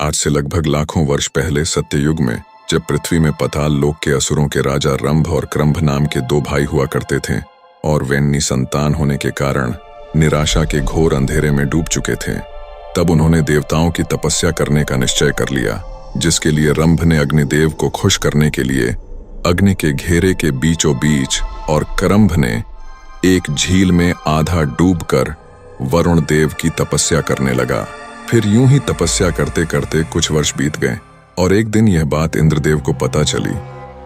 आज से लगभग लाखों वर्ष पहले सत्ययुग में जब पृथ्वी में पाताल लोक के असुरों के राजा रंभ और क्रंभ नाम के दो भाई हुआ करते थे और वे निसंतान होने के कारण निराशा के घोर अंधेरे में डूब चुके थे। तब उन्होंने देवताओं की तपस्या करने का निश्चय कर लिया, जिसके लिए रंभ ने अग्निदेव को खुश करने के लिए अग्नि के घेरे के बीचों बीच और क्रंभ ने एक झील में आधा डूबकर वरुण देव की तपस्या करने लगा। फिर यूं ही तपस्या करते करते कुछ वर्ष बीत गए और एक दिन यह बात इंद्रदेव को पता चली।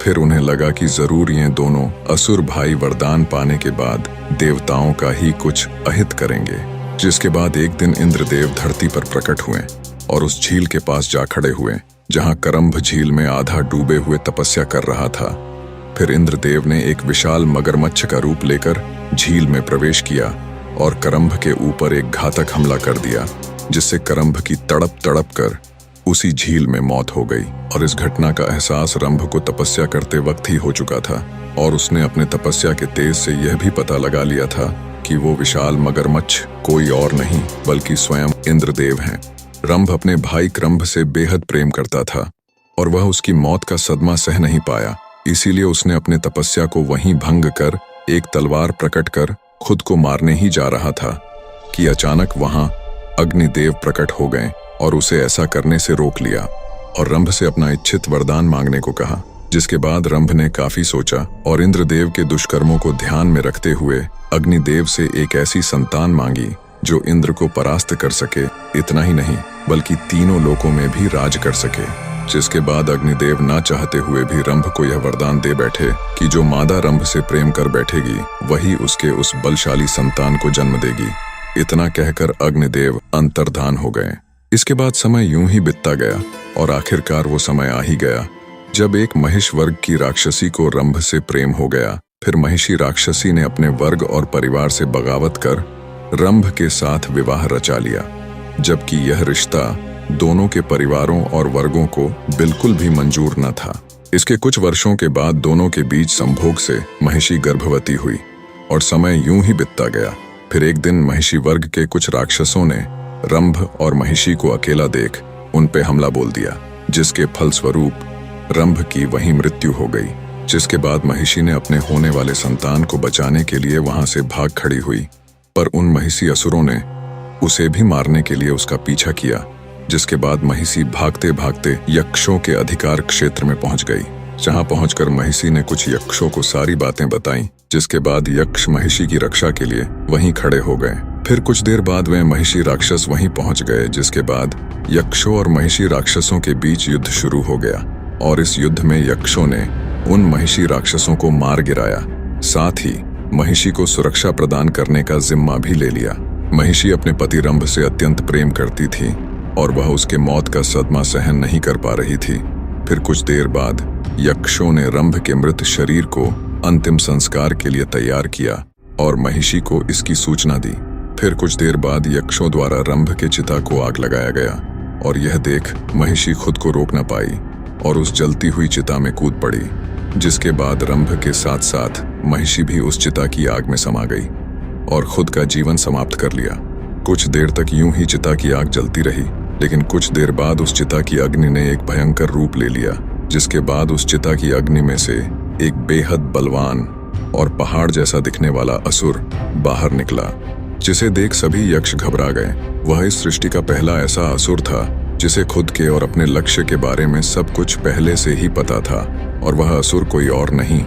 फिर उन्हें लगा कि जरूर ये दोनों असुर भाई वरदान पाने के बाद देवताओं का ही कुछ अहित करेंगे। जिसके बाद एक दिन इंद्रदेव धरती पर प्रकट हुए और उस झील के पास जा खड़े हुए जहां क्रंभ झील में आधा डूबे हुए तपस्या कर रहा था। फिर इंद्रदेव ने एक विशाल मगरमच्छ का रूप लेकर झील में प्रवेश किया और क्रंभ के ऊपर एक घातक हमला कर दिया, जिससे क्रंभ की तड़प तड़प कर उसी झील में मौत हो गई। और इस घटना का एहसास रंभ को तपस्या करते वक्त ही हो चुका था और उसने अपने तपस्या के तेज से यह भी पता लगा लिया था कि वो विशाल मगरमच्छ कोई और नहीं बल्कि स्वयं इंद्रदेव हैं। रंभ अपने भाई क्रंभ से बेहद प्रेम करता था और वह उसकी मौत का सदमा सह नहीं पाया। इसीलिए उसने अपने तपस्या को वहीं भंग कर एक तलवार प्रकट कर खुद को मारने ही जा रहा था कि अचानक वहां अग्निदेव प्रकट हो गए और उसे ऐसा करने से रोक लिया और रंभ से अपना इच्छित वरदान मांगने को कहा। जिसके बाद रंभ ने काफी सोचा और इंद्रदेव के दुष्कर्मों को ध्यान में रखते हुए अग्निदेव से एक ऐसी संतान मांगी जो इंद्र को परास्त कर सके। इतना ही नहीं बल्कि तीनों लोकों में भी राज कर सके। जिसके बाद अग्निदेव ना चाहते हुए भी रंभ को यह वरदान दे बैठे कि जो मादा रंभ से प्रेम कर बैठेगी वही उसके उस बलशाली संतान को जन्म देगी। इतना कहकर अग्निदेव अंतर्धान हो गए। इसके बाद समय यूं ही बीतता गया और आखिरकार वो समय आ ही गया जब एक महिष वर्ग की राक्षसी को रंभ से प्रेम हो गया। फिर महिषी राक्षसी ने अपने वर्ग और परिवार से बगावत कर रंभ के साथ विवाह रचा लिया, जबकि यह रिश्ता दोनों के परिवारों और वर्गों को बिल्कुल भी मंजूर न था। इसके कुछ वर्षों के बाद दोनों के बीच संभोग से महिषी गर्भवती हुई और समय यूं ही बीतता गया। फिर एक दिन महिषी वर्ग के कुछ राक्षसों ने रंभ और महिषी को अकेला देख उन पे हमला बोल दिया, जिसके फलस्वरूप रंभ की वहीं मृत्यु हो गई। जिसके बाद महिषी ने अपने होने वाले संतान को बचाने के लिए वहां से भाग खड़ी हुई, पर उन महिषी असुरों ने उसे भी मारने के लिए उसका पीछा किया। जिसके बाद महिषी भागते भागते यक्षों के अधिकार क्षेत्र में पहुंच गई, जहां पहुंचकर महिषी ने कुछ यक्षों को सारी बातें बताईं। जिसके बाद यक्ष महिषी की रक्षा के लिए वहीं खड़े हो गए। फिर कुछ देर बाद वे महिषी राक्षस वहीं पहुंच गए। जिसके बाद यक्षों और महिषी राक्षसों के बीच युद्ध शुरू हो गया और इस युद्ध में यक्षों ने उन महिषी राक्षसों को मार गिराया, साथ ही महिषी को सुरक्षा प्रदान करने का जिम्मा भी ले लिया। महिषी अपने पति रंभ से अत्यंत प्रेम करती थी और वह उसके मौत का सदमा सहन नहीं कर पा रही थी। फिर कुछ देर बाद यक्षों ने रंभ के मृत शरीर को अंतिम संस्कार के लिए तैयार किया और महिषी को इसकी सूचना दी। फिर कुछ देर बाद यक्षों द्वारा रंभ के चिता को आग लगाया गया और यह देख महिषी खुद को रोक न पाई और उस जलती हुई चिता में कूद पड़ी। जिसके बाद रंभ के साथ साथ महिषी भी उस चिता की आग में समा गई और खुद का जीवन समाप्त कर लिया। कुछ देर तक यूं ही चिता की आग जलती रही, लेकिन कुछ देर बाद उस चिता की अग्नि ने एक भयंकर रूप ले लिया। जिसके बाद उस चिता की अग्नि में से एक बेहद बलवान और पहाड़ जैसा दिखने वाला असुर बाहर निकला, जिसे देख सभी यक्ष घबरा गए। वह इस सृष्टि का पहला ऐसा असुर था जिसे खुद के और अपने लक्ष्य के बारे में सब कुछ पहले से ही पता था और वह असुर कोई और नहीं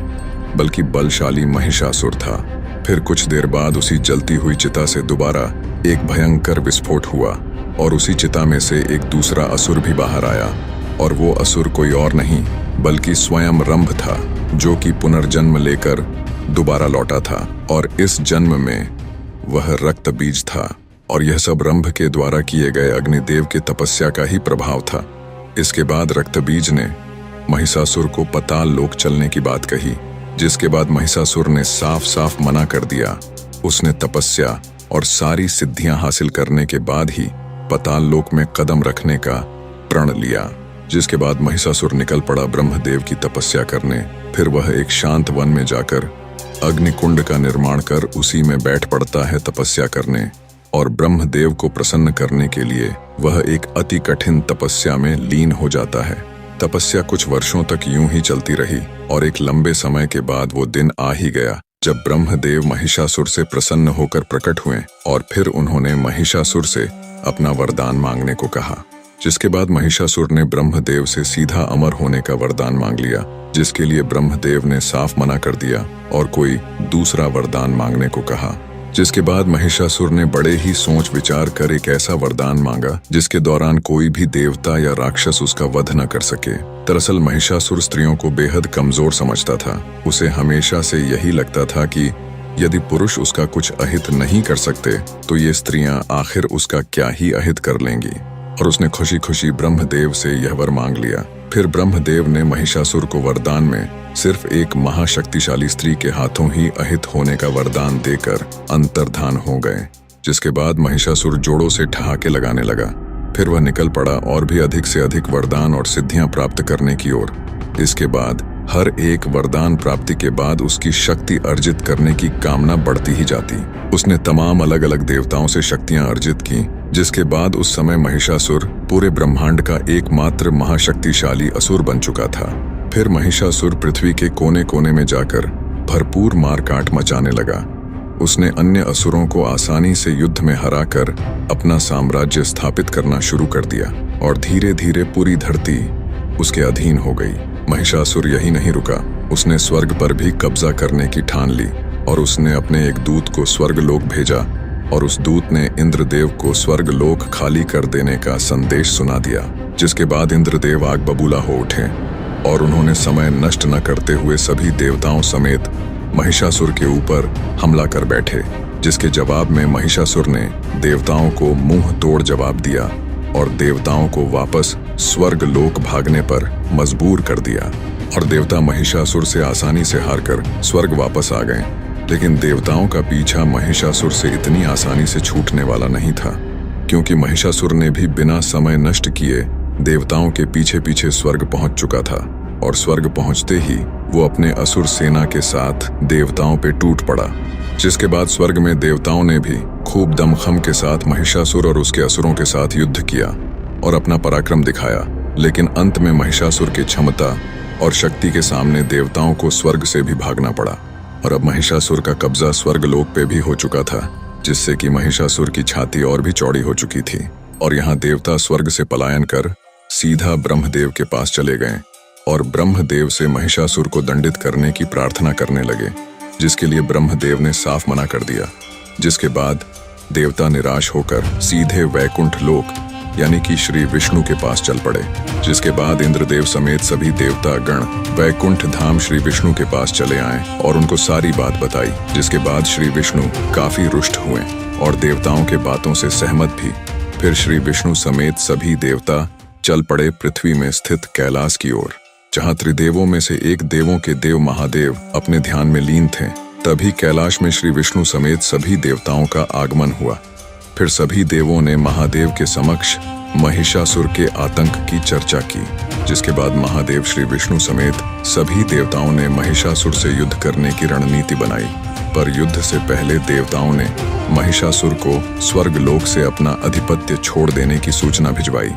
बल्कि बलशाली महिषासुर था। फिर कुछ देर बाद उसी जलती हुई चिता से दोबारा एक भयंकर विस्फोट हुआ और उसी चिता में से एक दूसरा असुर भी बाहर आया और वो असुर कोई और नहीं बल्कि स्वयं रंभ था, जो कि पुनर्जन्म लेकर दोबारा लौटा था और इस जन्म में वह रक्त बीज था और यह सब रंभ के द्वारा किए गए अग्निदेव के तपस्या का ही प्रभाव था। इसके बाद रक्त बीज ने महिषासुर को पाताल लोक चलने की बात कही, जिसके बाद महिषासुर ने साफ साफ मना कर दिया। उसने तपस्या और सारी सिद्धियां हासिल करने के बाद ही पाताल लोक में कदम रखने का प्रण लिया। जिसके बाद महिषासुर निकल पड़ा ब्रह्मदेव की तपस्या करने। फिर वह एक शांत वन में जाकर अग्निकुंड का निर्माण कर उसी में बैठ पड़ता है तपस्या करने। और ब्रह्मदेव को प्रसन्न करने के लिए वह एक अति कठिन तपस्या में लीन हो जाता है। तपस्या कुछ वर्षों तक यूं ही चलती रही और एक लंबे समय के बाद वो दिन आ ही गया जब ब्रह्मदेव महिषासुर से प्रसन्न होकर प्रकट हुए और फिर उन्होंने महिषासुर से अपना वरदान मांगने को कहा, जिसके बाद महिषासुर ने ब्रह्मदेव से सीधा अमर होने का वरदान मांग लिया, जिसके लिए ब्रह्मदेव ने साफ मना कर दिया और कोई दूसरा वरदान मांगने को कहा। जिसके बाद महिषासुर ने बड़े ही सोच विचार कर एक ऐसा वरदान मांगा जिसके दौरान कोई भी देवता या राक्षस उसका वध न कर सके। दरअसल महिषासुर स्त्रियों को बेहद कमजोर समझता था। उसे हमेशा से यही लगता था कि यदि पुरुष उसका कुछ अहित नहीं कर सकते तो ये स्त्रियां आखिर उसका क्या ही अहित कर लेंगी। और उसने खुशी खुशी ब्रह्मदेव से यह वर मांग लिया। फिर ब्रह्मदेव ने महिषासुर को वरदान में सिर्फ एक महाशक्तिशाली स्त्री के हाथों ही अहित होने का वरदान देकर अंतर्धान हो गए। जिसके बाद महिषासुर जोड़ों से ठहाके लगाने लगा। फिर वह निकल पड़ा और भी अधिक से अधिक वरदान और सिद्धियां प्राप्त करने की ओर। इसके बाद हर एक वरदान प्राप्ति के बाद उसकी शक्ति अर्जित करने की कामना बढ़ती ही जाती। उसने तमाम अलग अलग देवताओं से शक्तियां अर्जित की, जिसके बाद उस समय महिषासुर पूरे ब्रह्मांड का एकमात्र महाशक्तिशाली असुर बन चुका था। फिर महिषासुर पृथ्वी के कोने कोने में जाकर भरपूर मारकाट मचाने लगा। उसने अन्य असुरों को आसानी से युद्ध में हराकर अपना साम्राज्य स्थापित करना शुरू कर दिया और धीरे धीरे पूरी धरती उसके अधीन हो गई। महिषासुर यही नहीं रुका, उसने स्वर्ग पर भी कब्जा करने की ठान ली और उसने अपने एक दूत को स्वर्गलोक भेजा और उस दूत ने इंद्रदेव को स्वर्गलोक खाली कर देने का संदेश सुना दिया। जिसके बाद इंद्रदेव आग बबूला हो उठे और उन्होंने समय नष्ट न करते हुए सभी देवताओं समेत महिषासुर के ऊपर हमला कर बैठे। जिसके जवाब में महिषासुर ने देवताओं को मुंह तोड़ जवाब दिया और देवताओं को वापस स्वर्गलोक भागने पर मजबूर कर दिया और देवता महिषासुर से आसानी से हारकर स्वर्ग वापस आ गए। लेकिन देवताओं का पीछा महिषासुर से इतनी आसानी से छूटने वाला नहीं था, क्योंकि महिषासुर ने भी बिना समय नष्ट किए देवताओं के पीछे पीछे स्वर्ग पहुंच चुका था और स्वर्ग पहुंचते ही वो अपने असुर सेना के साथ देवताओं पे टूट पड़ा। जिसके बाद स्वर्ग में देवताओं ने भी खूब दमखम के साथ महिषासुर और उसके असुरों के साथ युद्ध किया और अपना पराक्रम दिखाया। लेकिन अंत में महिषासुर की क्षमता और शक्ति के सामने देवताओं को स्वर्ग से भी भागना पड़ा और अब महिषासुर का कब्जा स्वर्गलोक पे भी हो चुका था, जिससे कि महिषासुर की छाती और भी चौड़ी हो चुकी थी। और यहाँ देवता स्वर्ग से पलायन कर सीधा ब्रह्मदेव के पास चले गए और ब्रह्मदेव से महिषासुर को दंडित करने की प्रार्थना करने लगे, जिसके लिए ब्रह्मदेव ने साफ मना कर दिया। जिसके बाद देवता निराश होकर सीधे वैकुंठ लोक यानी कि श्री विष्णु के पास चल पड़े। जिसके बाद इंद्रदेव समेत सभी देवता गण वैकुंठ धाम श्री विष्णु के पास चले आए और उनको सारी बात बताई। जिसके बाद श्री विष्णु काफी रुष्ट हुए और देवताओं के बातों से सहमत भी। फिर श्री विष्णु समेत सभी देवता चल पड़े पृथ्वी में स्थित कैलाश की ओर, जहाँ त्रिदेवों में से एक देवों के देव महादेव अपने ध्यान में लीन थे। तभी कैलाश में श्री विष्णु समेत सभी देवताओं का आगमन हुआ। फिर सभी देवों ने महादेव के समक्ष महिषासुर के आतंक की चर्चा की। जिसके बाद महादेव श्री विष्णु समेत सभी देवताओं ने महिषासुर से युद्ध करने की रणनीति बनाई। पर युद्ध से पहले देवताओं ने महिषासुर को स्वर्गलोक से अपना अधिपत्य छोड़ देने की सूचना भिजवाई,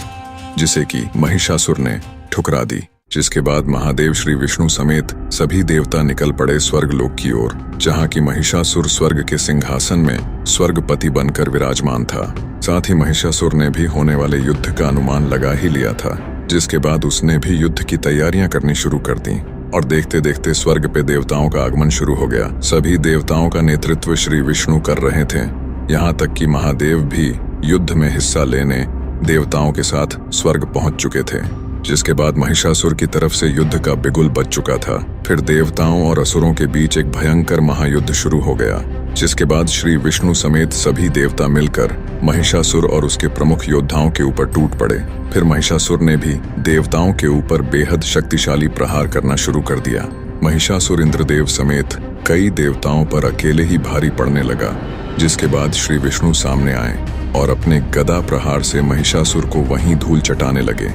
जिसे कि महिषासुर ने ठुकरा दी। जिसके बाद महादेव श्री विष्णु समेत सभी देवता निकल पड़े स्वर्गलोक की ओर, जहाँ की महिषासुर स्वर्ग के सिंहासन में स्वर्गपति बनकर विराजमान था। साथ ही महिषासुर ने भी होने वाले युद्ध का अनुमान लगा ही लिया था। जिसके बाद उसने भी युद्ध की तैयारियां करनी शुरू कर दी और देखते देखते स्वर्ग पे देवताओं का आगमन शुरू हो गया। सभी देवताओं का नेतृत्व श्री विष्णु कर रहे थे, यहाँ तक कि महादेव भी युद्ध में हिस्सा लेने देवताओं के साथ स्वर्ग पहुंच चुके थे। जिसके बाद महिषासुर की तरफ से युद्ध का बिगुल बज चुका था। फिर देवताओं और असुरों के बीच एक भयंकर महायुद्ध शुरू हो गया। जिसके बाद श्री विष्णु समेत सभी देवता मिलकर महिषासुर और उसके प्रमुख योद्धाओं के ऊपर टूट पड़े। फिर महिषासुर ने भी देवताओं के ऊपर बेहद शक्तिशाली प्रहार करना शुरू कर दिया। महिषासुर इंद्रदेव समेत कई देवताओं पर अकेले ही भारी पड़ने लगा। जिसके बाद श्री विष्णु सामने आए और अपने गदा प्रहार से महिषासुर को वहीं धूल चटाने लगे।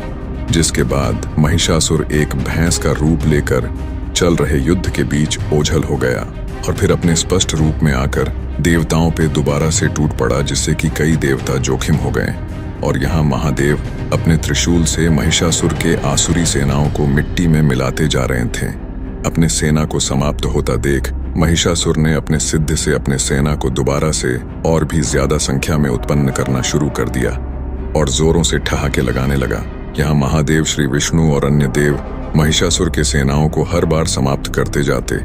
जिसके बाद महिषासुर एक भैंस का रूप लेकर चल रहे युद्ध के बीच ओझल हो गया और फिर अपने स्पष्ट रूप में आकर देवताओं पे दोबारा से टूट पड़ा, जिससे कि कई देवता जोखिम हो गए और यहाँ महादेव अपने त्रिशूल से महिषासुर के आसुरी सेनाओं को मिट्टी में मिलाते जा रहे थे। अपने सेना को समाप्त होता देख महिषासुर ने अपने सिद्ध से अपने सेना को दोबारा से और भी ज्यादा संख्या में उत्पन्न करना शुरू कर दिया और जोरों से ठहाके लगाने लगा। यहाँ महादेव, श्री विष्णु और अन्य देव महिषासुर के सेनाओं को हर बार समाप्त करते जाते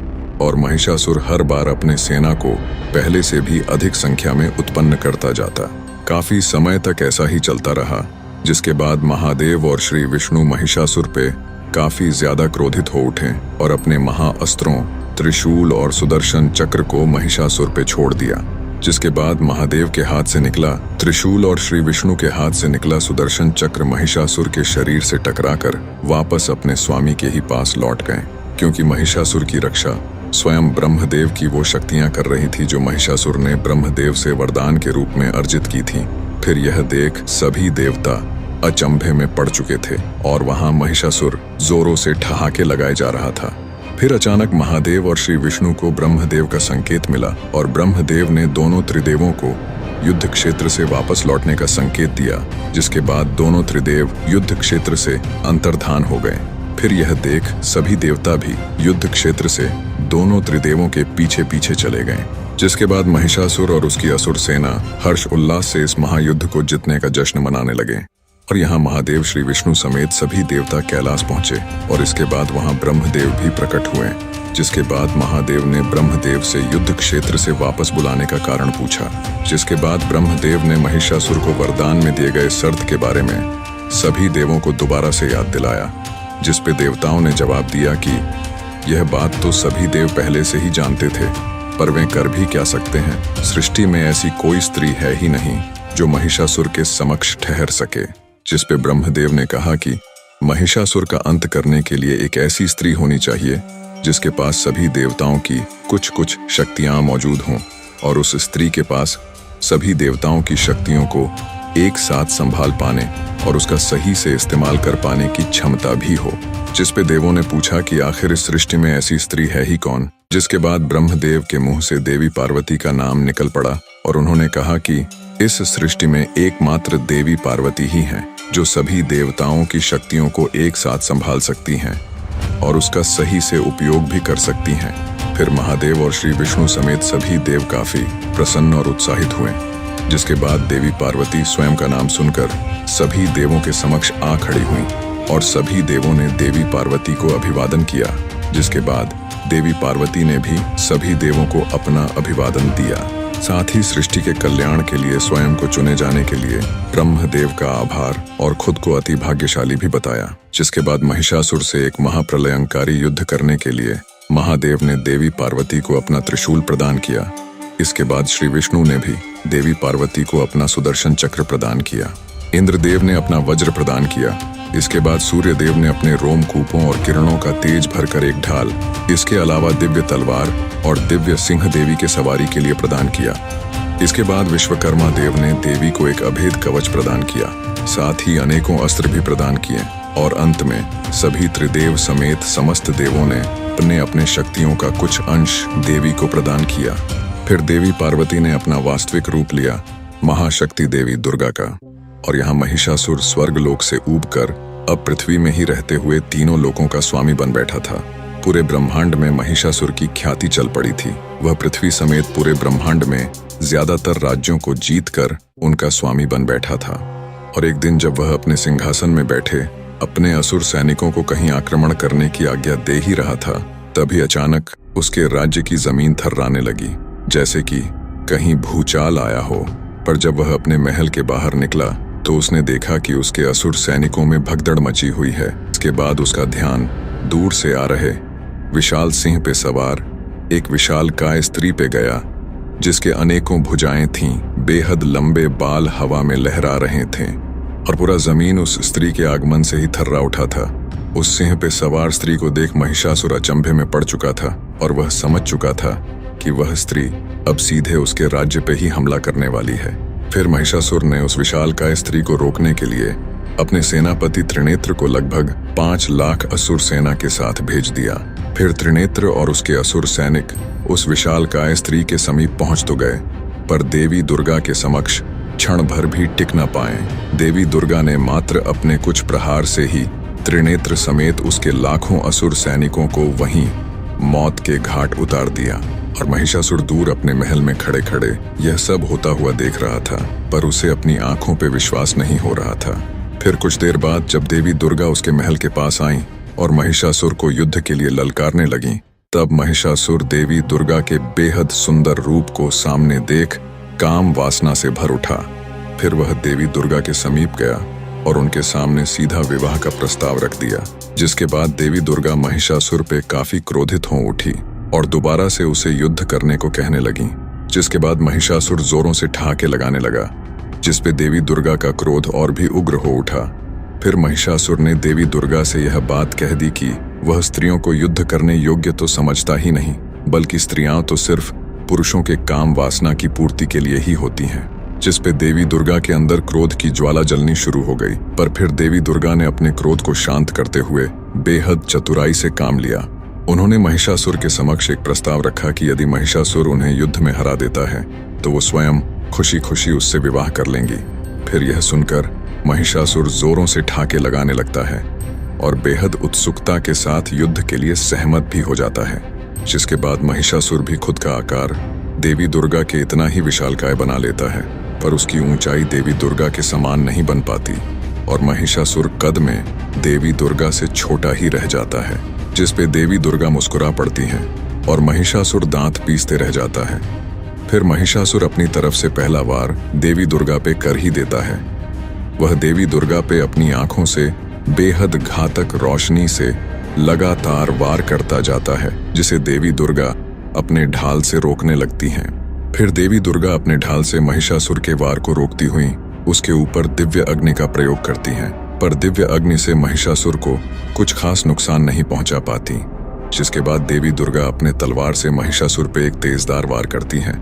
और महिषासुर हर बार अपने सेना को पहले से भी अधिक संख्या में उत्पन्न करता जाता। काफी समय तक ऐसा ही चलता रहा, जिसके बाद महादेव और श्री विष्णु महिषासुर पे काफी ज्यादा क्रोधित हो उठे और अपने महाअस्त्रों त्रिशूल और सुदर्शन चक्र को महिषासुर पे छोड़ दिया। जिसके बाद महादेव के हाथ से निकला त्रिशूल और श्री विष्णु के हाथ से निकला सुदर्शन चक्र महिषासुर के शरीर से टकराकर वापस अपने स्वामी के ही पास लौट गए, क्योंकि महिषासुर की रक्षा स्वयं ब्रह्मदेव की वो शक्तियां कर रही थी जो महिषासुर ने ब्रह्मदेव से वरदान के रूप में अर्जित की थी। फिर यह देख सभी देवता अचंभे में पड़ चुके थे और वहां महिषासुर जोरों से ठहाके लगाए जा रहा था। फिर अचानक महादेव और श्री विष्णु को ब्रह्मदेव का संकेत मिला और ब्रह्मदेव ने दोनों त्रिदेवों को युद्ध क्षेत्र से वापस लौटने का संकेत दिया, जिसके बाद दोनों त्रिदेव युद्ध क्षेत्र से अंतर्धान हो गए। फिर यह देख सभी देवता भी युद्ध क्षेत्र से दोनों त्रिदेवों के पीछे पीछे चले गए। जिसके बाद महिषासुर और उसकी असुर सेना हर्ष उल्लास से इस महायुद्ध को जीतने का जश्न मनाने लगे और यहाँ महादेव, श्री विष्णु समेत सभी देवता कैलाश पहुंचे और इसके बाद वहां ब्रह्मदेव भी प्रकट हुए। जिसके बाद महादेव ने ब्रह्मदेव से युद्ध क्षेत्र से वापस बुलाने का कारण पूछा। जिसके बाद ब्रह्मदेव ने महिषासुर को वरदान में दिए गए शर्त के बारे में सभी देवों को दोबारा से याद दिलाया, जिस पे देवताओं ने जवाब दिया कि यह बात तो सभी देव पहले से ही जानते थे, पर वे कर भी क्या सकते हैं। सृष्टि में ऐसी कोई स्त्री है ही नहीं जो महिषासुर के समक्ष ठहर सके। जिस पे ब्रह्मदेव ने कहा कि महिषासुर का अंत करने के लिए एक ऐसी स्त्री होनी चाहिए जिसके पास सभी देवताओं की कुछ कुछ शक्तियां मौजूद हों और उस स्त्री के पास सभी देवताओं की शक्तियों को एक साथ संभाल पाने और उसका सही से इस्तेमाल कर पाने की क्षमता भी हो। जिस पे देवों ने पूछा कि आखिर इस सृष्टि में ऐसी स्त्री है ही कौन। जिसके बाद ब्रह्मदेव के मुंह से देवी पार्वती का नाम निकल पड़ा और उन्होंने कहा कि इस सृष्टि में एकमात्र देवी पार्वती ही हैं जो सभी देवताओं की शक्तियों को एक साथ संभाल सकती हैं और उसका सही से उपयोग भी कर सकती हैं। फिर महादेव और श्री विष्णु समेत सभी देव काफी प्रसन्न और उत्साहित हुए। जिसके बाद देवी पार्वती स्वयं का नाम सुनकर सभी देवों के समक्ष आ खड़ी हुई और सभी देवों ने देवी पार्वती को अभिवादन किया। जिसके बाद देवी पार्वती ने भी सभी देवों को अपना अभिवादन दिया। साथ ही सृष्टि के कल्याण के लिए स्वयं को चुने जाने के लिए ब्रह्मदेव का आभार और खुद को अति भाग्यशाली भी बताया। जिसके बाद महिषासुर से एक महाप्रलयंकारी युद्ध करने के लिए महादेव ने देवी पार्वती को अपना त्रिशूल प्रदान किया। इसके बाद श्री विष्णु ने भी देवी पार्वती को अपना सुदर्शन चक्र प्रदान किया। इंद्रदेव ने अपना वज्र प्रदान किया। इसके बाद सूर्य देव ने अपने रोमकूपों और किरणों का तेज भरकर एक ढाल, इसके अलावा दिव्य तलवार और दिव्य सिंह देवी के सवारी के लिए प्रदान किया। इसके बाद विश्वकर्मा देव ने देवी को एक अभेद कवच प्रदान किया, साथ ही अनेकों अस्त्र भी प्रदान किए और अंत में सभी त्रिदेव समेत समस्त देवों ने अपने अपने शक्तियों का कुछ अंश देवी को प्रदान किया। फिर देवी पार्वती ने अपना वास्तविक रूप लिया, महाशक्ति देवी दुर्गा का, और यहाँ महिषासुर स्वर्ग लोक से ऊबकर अब पृथ्वी में ही रहते हुए तीनों लोकों का स्वामी बन बैठा था। पूरे ब्रह्मांड में महिषासुर की ख्याति चल पड़ी थी। वह पृथ्वी समेत पूरे ब्रह्मांड में ज्यादातर राज्यों को जीतकर उनका स्वामी बन बैठा था। और एक दिन जब वह अपने सिंहासन में बैठे अपने असुर सैनिकों को कहीं आक्रमण करने की आज्ञा दे ही रहा था, तभी अचानक उसके राज्य की जमीन थर्राने लगी, जैसे कि कहीं भूचाल आया हो। पर जब वह अपने महल के बाहर निकला तो उसने देखा कि उसके असुर सैनिकों में भगदड़ मची हुई है। इसके बाद उसका ध्यान दूर से आ रहे विशाल सिंह पे सवार एक विशालकाय स्त्री पे गया, जिसके अनेकों भुजाएं थीं, बेहद लंबे बाल हवा में लहरा रहे थे और पूरा जमीन उस स्त्री के आगमन से ही थर्रा उठा था। उस सिंह पे सवार स्त्री को देख महिषासुर अचंभे में पड़ चुका था और वह समझ चुका था कि वह स्त्री अब सीधे उसके राज्य पे ही हमला करने वाली है। फिर महिषासुर ने उस विशालकाय स्त्री को रोकने के लिए अपने सेनापति त्रिनेत्र को लगभग 5 लाख असुर सेना के साथ भेज दिया। फिर त्रिनेत्र और उसके असुर सैनिक उस विशालकाय स्त्री के समीप पहुंच तो गए, पर देवी दुर्गा के समक्ष क्षण भर भी टिक न पाए। देवी दुर्गा ने मात्र अपने कुछ प्रहार से ही त्रिनेत्र समेत उसके लाखों असुर सैनिकों को वहीं मौत के घाट उतार दिया। और महिषासुर दूर अपने महल में खड़े खड़े यह सब होता हुआ देख रहा था, पर उसे अपनी आंखों पे विश्वास नहीं हो रहा था। फिर कुछ देर बाद जब देवी दुर्गा उसके महल के पास आईं और महिषासुर को युद्ध के लिए ललकारने लगीं, तब महिषासुर देवी दुर्गा के बेहद सुंदर रूप को सामने देख काम वासना से भर उठा। फिर वह देवी दुर्गा के समीप गया और उनके सामने सीधा विवाह का प्रस्ताव रख दिया, जिसके बाद देवी दुर्गा महिषासुर पे काफी क्रोधित हो उठी और दोबारा से उसे युद्ध करने को कहने लगी। जिसके बाद महिषासुर जोरों से ठहाके लगाने लगा, जिसपे देवी दुर्गा का क्रोध और भी उग्र हो उठा। फिर महिषासुर ने देवी दुर्गा से यह बात कह दी कि वह स्त्रियों को युद्ध करने योग्य तो समझता ही नहीं, बल्कि स्त्रियां तो सिर्फ पुरुषों के काम वासना की पूर्ति के लिए ही होती हैं। जिसपे देवी दुर्गा के अंदर क्रोध की ज्वाला जलनी शुरू हो गई। पर फिर देवी दुर्गा ने अपने क्रोध को शांत करते हुए बेहद चतुराई से काम लिया। उन्होंने महिषासुर के समक्ष एक प्रस्ताव रखा कि यदि महिषासुर उन्हें युद्ध में हरा देता है तो वो स्वयं खुशी खुशी उससे विवाह कर लेंगी। फिर यह सुनकर महिषासुर जोरों से ठहाके लगाने लगता है और बेहद उत्सुकता के साथ युद्ध के लिए सहमत भी हो जाता है। जिसके बाद महिषासुर भी खुद का आकार देवी दुर्गा के इतना ही विशालकाय बना लेता है, पर उसकी ऊंचाई देवी दुर्गा के समान नहीं बन पाती और महिषासुर कद में देवी दुर्गा से छोटा ही रह जाता है। जिसपे देवी दुर्गा मुस्कुरा पड़ती हैं और महिषासुर दांत पीसते रह जाता है। फिर महिषासुर अपनी तरफ से पहला वार देवी दुर्गा पे कर ही देता है। वह देवी दुर्गा पे अपनी आंखों से बेहद घातक रोशनी से लगातार वार करता जाता है, जिसे देवी दुर्गा अपने ढाल से रोकने लगती हैं। फिर देवी दुर्गा अपने ढाल से महिषासुर के वार को रोकती हुई उसके ऊपर दिव्य अग्नि का प्रयोग करती हैं, पर दिव्य अग्नि से महिषासुर को कुछ खास नुकसान नहीं पहुंचा पाती। जिसके बाद देवी दुर्गा अपने तलवार से महिषासुर पे एक तेजदार वार करती हैं,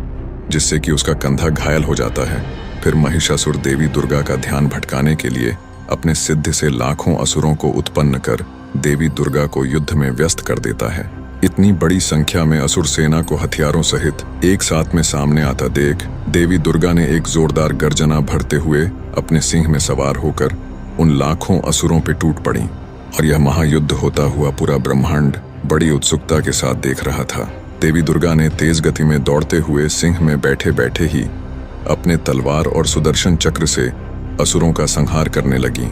जिससे कि उसका कंधा घायल हो जाता है। फिर महिषासुर देवी दुर्गा का ध्यान भटकाने के लिए अपने सिद्ध से लाखों असुरों को उत्पन्न कर देवी दुर्गा को युद्ध में व्यस्त कर देता है। इतनी बड़ी संख्या में असुर सेना को हथियारों सहित एक साथ में सामने आता देख देवी दुर्गा ने एक जोरदार गर्जना भरते हुए अपने सिंह में सवार होकर उन लाखों असुरों पे टूट पड़ी। और यह महायुद्ध होता हुआ पूरा ब्रह्मांड बड़ी उत्सुकता के साथ देख रहा था। देवी दुर्गा ने तेज गति में दौड़ते हुए सिंह में बैठे बैठे ही अपने तलवार और सुदर्शन चक्र से असुरों का संहार करने लगी।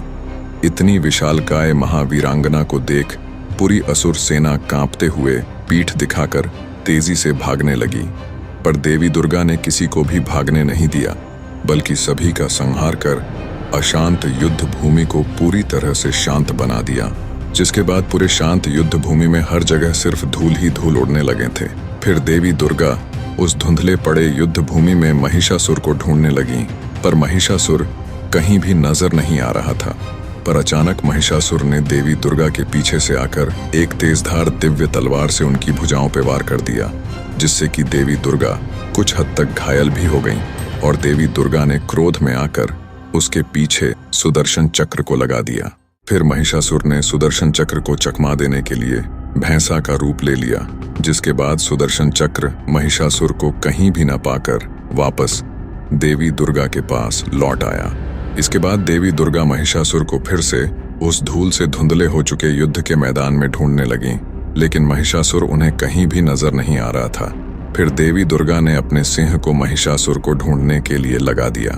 इतनी विशालकाय महावीरांगना को देख पूरी असुर सेना कांपते हुए पीठ दिखाकर तेजी से भागने लगी, पर देवी दुर्गा ने किसी को भी भागने नहीं दिया, बल्कि सभी का संहार कर अशांत युद्ध भूमि को पूरी तरह से शांत बना दिया। जिसके बाद पूरे शांत युद्ध भूमि में हर जगह सिर्फ धूल ही धूल उड़ने लगे थे। फिर देवी दुर्गा उस धुंधले पड़े युद्ध भूमि में महिषासुर को ढूंढने लगी, पर महिषासुर कहीं भी नजर नहीं आ रहा था। पर अचानक महिषासुर ने देवी दुर्गा के पीछे से आकर एक तेजधार दिव्य तलवार से उनकी भुजाओं पर वार कर दिया, जिससे कि देवी दुर्गा कुछ हद तक घायल भी हो गईं और देवी दुर्गा ने क्रोध में आकर उसके पीछे सुदर्शन चक्र को लगा दिया। फिर महिषासुर ने सुदर्शन चक्र को चकमा देने के लिए भैंसा का रूप ले लिया, जिसके बाद सुदर्शन चक्र महिषासुर को कहीं भी न पाकर वापस देवी दुर्गा के पास लौट आया। इसके बाद देवी दुर्गा महिषासुर को फिर से उस धूल से धुंधले हो चुके युद्ध के मैदान में ढूंढने लगी, लेकिन महिषासुर उन्हें कहीं भी नजर नहीं आ रहा था। फिर देवी दुर्गा ने अपने सिंह को महिषासुर को ढूंढने के लिए लगा दिया।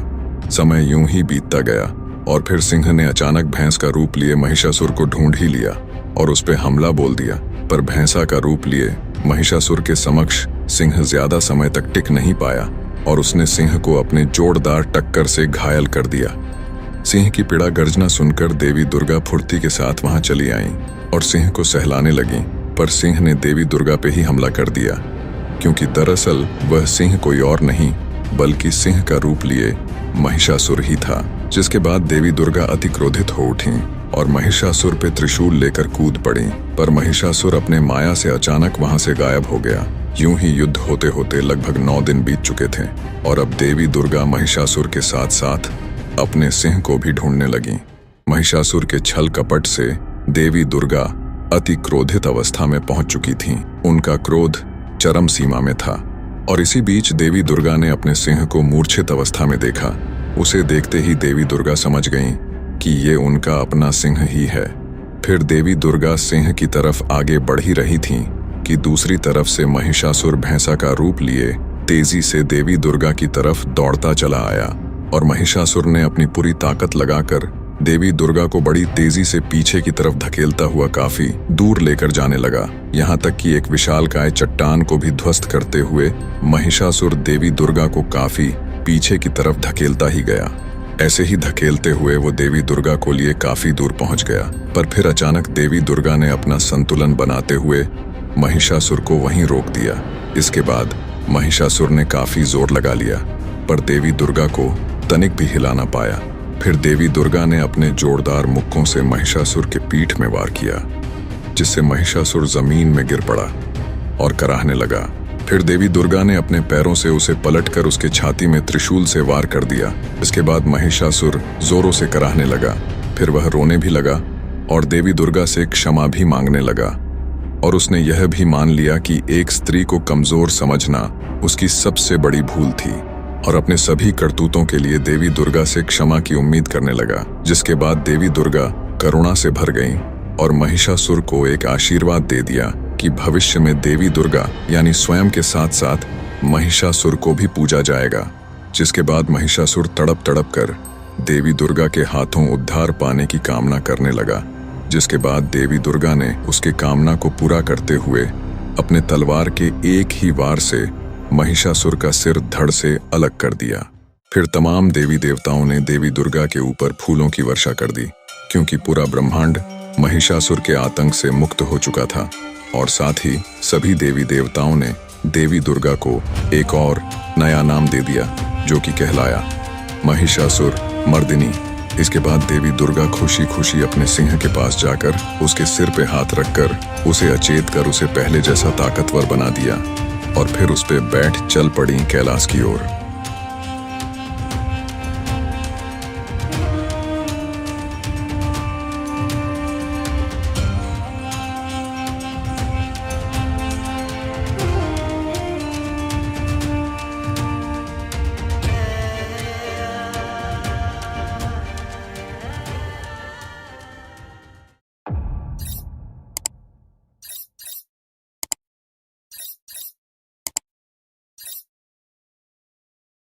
समय यूं ही बीतता गया और फिर सिंह ने अचानक भैंस का रूप लिए महिषासुर को ढूंढ ही लिया और उस पे हमला बोल दिया। पर भैंसा का रूप लिए महिषासुर के समक्ष सिंह ज्यादा समय तक टिक नहीं पाया और उसने सिंह को अपने जोरदार टक्कर से घायल कर दिया। सिंह की पीड़ा गर्जना सुनकर देवी दुर्गा फुर्ती के साथ वहां चली आईं और सिंह को सहलाने लगी, पर सिंह ने देवी दुर्गा पे ही हमला कर दिया, क्योंकि दरअसल वह सिंह कोई और नहीं बल्कि सिंह का रूप लिए महिषासुर ही था। जिसके बाद देवी दुर्गा अति क्रोधित हो उठी और महिषासुर पे त्रिशूल लेकर कूद पड़ी, पर महिषासुर अपने माया से अचानक वहां से गायब हो गया। यूं ही युद्ध होते होते लगभग 9 दिन बीत चुके थे और अब देवी दुर्गा महिषासुर के साथ साथ अपने सिंह को भी ढूंढने लगी। महिषासुर के छल कपट से देवी दुर्गा अति क्रोधित अवस्था में पहुंच चुकी थीं। उनका क्रोध चरम सीमा में था और इसी बीच देवी दुर्गा ने अपने सिंह को मूर्छित अवस्था में देखा। उसे देखते ही देवी दुर्गा समझ गईं कि ये उनका अपना सिंह ही है। फिर देवी दुर्गा सिंह की तरफ आगे बढ़ ही रही थीं कि दूसरी तरफ से महिषासुर भैंसा का रूप लिए तेजी से देवी दुर्गा की तरफ दौड़ता चला आया और महिषासुर ने अपनी पूरी ताकत लगाकर देवी दुर्गा को बड़ी तेजी से पीछे की तरफ धकेलता हुआ काफी दूर लेकर जाने लगा। यहाँ तक कि एक विशालकाय चट्टान को भी ध्वस्त करते हुए महिषासुर देवी दुर्गा को काफी पीछे की तरफ धकेलता ही गया। ऐसे ही धकेलते हुए वो देवी दुर्गा को लिए काफी दूर पहुंच गया, पर फिर अचानक देवी दुर्गा ने अपना संतुलन बनाते हुए महिषासुर को वहीं रोक दिया। इसके बाद महिषासुर ने काफी जोर लगा लिया, पर देवी दुर्गा को तनिक भी हिला ना पाया। फिर देवी दुर्गा ने अपने जोरदार मुक्कों से महिषासुर के पीठ में वार किया, जिससे महिषासुर जमीन में गिर पड़ा और कराहने लगा। फिर देवी दुर्गा ने अपने पैरों से उसे पलटकर उसके छाती में त्रिशूल से वार कर दिया। इसके बाद महिषासुर जोरों से कराहने लगा। फिर वह रोने भी लगा और देवी दुर्गा से क्षमा भी मांगने लगा और उसने यह भी मान लिया कि एक स्त्री को कमजोर समझना उसकी सबसे बड़ी भूल थी और अपने सभी करतूतों के लिए देवी दुर्गा से क्षमा की उम्मीद करने लगा। जिसके बाद देवी दुर्गा करुणा से भर गईं और महिषासुर को एक आशीर्वाद दे दिया कि भविष्य में देवी दुर्गा यानी स्वयं के साथ साथ महिषासुर को भी पूजा जाएगा। जिसके बाद महिषासुर तड़प तड़प कर देवी दुर्गा के हाथों उद्धार पाने की कामना करने लगा। जिसके बाद देवी दुर्गा ने उसके कामना को पूरा करते हुए अपने तलवार के एक ही वार से महिषासुर का सिर धड़ से अलग कर दिया। फिर तमाम देवी देवताओं ने देवी दुर्गा के ऊपर फूलों की वर्षा कर दी, क्योंकि पूरा ब्रह्मांड महिषासुर के आतंक से मुक्त हो चुका था। और साथ ही सभी देवी देवताओं ने देवी दुर्गा को एक और नया नाम दे दिया, जो कि कहलाया महिषासुर मर्दिनी। इसके बाद देवी दुर्गा खुशी खुशी अपने सिंह के पास जाकर उसके सिर पे हाथ रखकर उसे अचेत कर उसे पहले जैसा ताकतवर बना दिया और फिर उस पे बैठ चल पड़ी कैलाश की ओर।